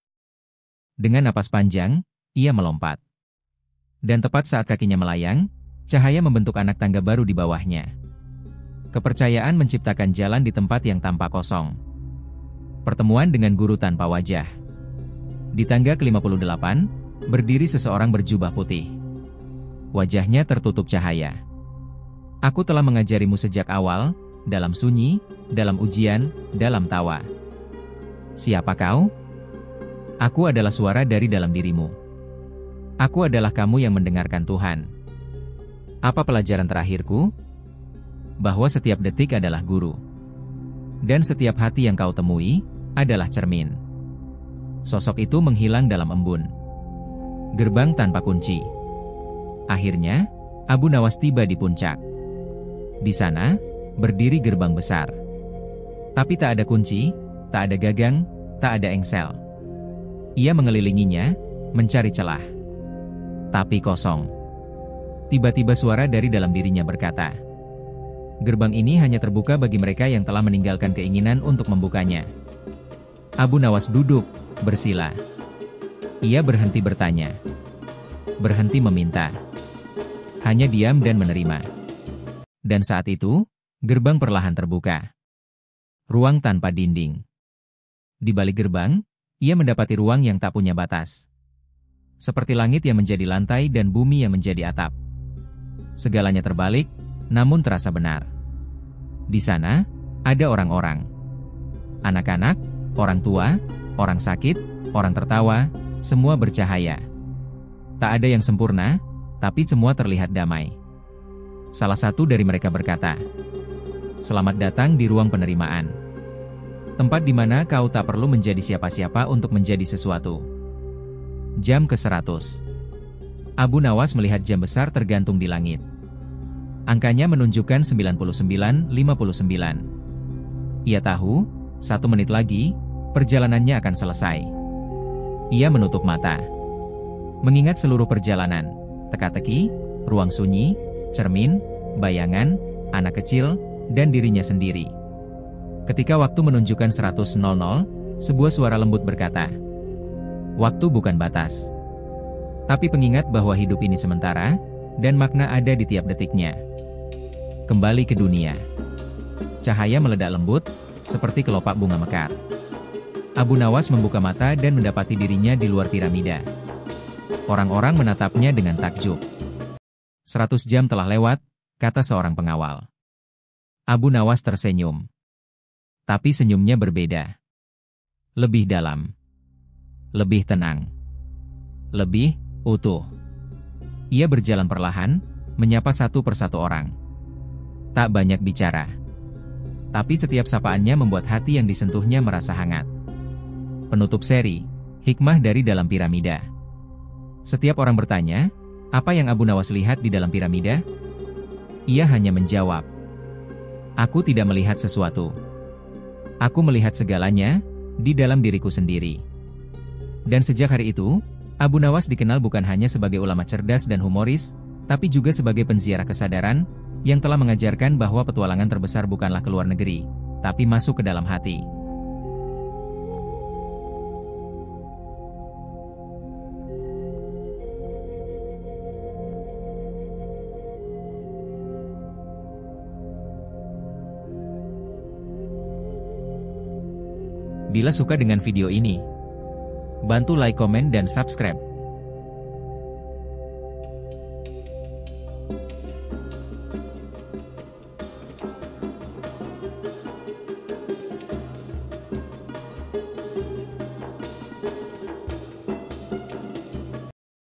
Dengan napas panjang, ia melompat. Dan tepat saat kakinya melayang, cahaya membentuk anak tangga baru di bawahnya. Kepercayaan menciptakan jalan di tempat yang tampak kosong. Pertemuan dengan guru tanpa wajah. Di tangga ke-58, berdiri seseorang berjubah putih. Wajahnya tertutup cahaya. "Aku telah mengajarimu sejak awal, dalam sunyi, dalam ujian, dalam tawa." "Siapa kau?" "Aku adalah suara dari dalam dirimu. Aku adalah kamu yang mendengarkan Tuhan." "Apa pelajaran terakhirku?" "Bahwa setiap detik adalah guru. Dan setiap hati yang kau temui, adalah cermin." Sosok itu menghilang dalam embun. Gerbang tanpa kunci. Akhirnya, Abu Nawas tiba di puncak. Di sana, berdiri gerbang besar. Tapi tak ada kunci, tak ada gagang, tak ada engsel. Ia mengelilinginya, mencari celah. Tapi kosong. Tiba-tiba suara dari dalam dirinya berkata, Gerbang ini hanya terbuka bagi mereka yang telah meninggalkan keinginan untuk membukanya. Abu Nawas duduk, bersila. Ia berhenti bertanya. Berhenti meminta. Hanya diam dan menerima. Dan saat itu, gerbang perlahan terbuka. Ruang tanpa dinding. Di balik gerbang, ia mendapati ruang yang tak punya batas. Seperti langit yang menjadi lantai dan bumi yang menjadi atap. Segalanya terbalik, namun terasa benar. Di sana, ada orang-orang. Anak-anak, orang tua, orang sakit, orang tertawa, semua bercahaya. Tak ada yang sempurna, tapi semua terlihat damai. Salah satu dari mereka berkata, "Selamat datang di ruang penerimaan. Tempat di mana kau tak perlu menjadi siapa-siapa untuk menjadi sesuatu." Jam ke-100. Abu Nawas melihat jam besar tergantung di langit. Angkanya menunjukkan 99:59. Ia tahu, 1 menit lagi, perjalanannya akan selesai. Ia menutup mata. Mengingat seluruh perjalanan, teka-teki, ruang sunyi, cermin, bayangan, anak kecil, dan dirinya sendiri. Ketika waktu menunjukkan 100:00, sebuah suara lembut berkata, "Waktu bukan batas." Tapi pengingat bahwa hidup ini sementara, dan makna ada di tiap detiknya. Kembali ke dunia. Cahaya meledak lembut, seperti kelopak bunga mekar. Abu Nawas membuka mata dan mendapati dirinya di luar piramida. Orang-orang menatapnya dengan takjub. 100 jam telah lewat, kata seorang pengawal. Abu Nawas tersenyum. Tapi senyumnya berbeda. Lebih dalam. Lebih tenang. Lebih utuh. Ia berjalan perlahan, menyapa satu persatu orang. Tak banyak bicara. Tapi setiap sapaannya membuat hati yang disentuhnya merasa hangat. Penutup seri, hikmah dari dalam piramida. Setiap orang bertanya, apa yang Abu Nawas lihat di dalam piramida? Ia hanya menjawab, "Aku tidak melihat sesuatu. Aku melihat segalanya, di dalam diriku sendiri." Dan sejak hari itu, Abu Nawas dikenal bukan hanya sebagai ulama cerdas dan humoris, tapi juga sebagai penziarah kesadaran, yang telah mengajarkan bahwa petualangan terbesar bukanlah ke luar negeri, tapi masuk ke dalam hati. Bila suka dengan video ini, bantu like, komen, dan subscribe.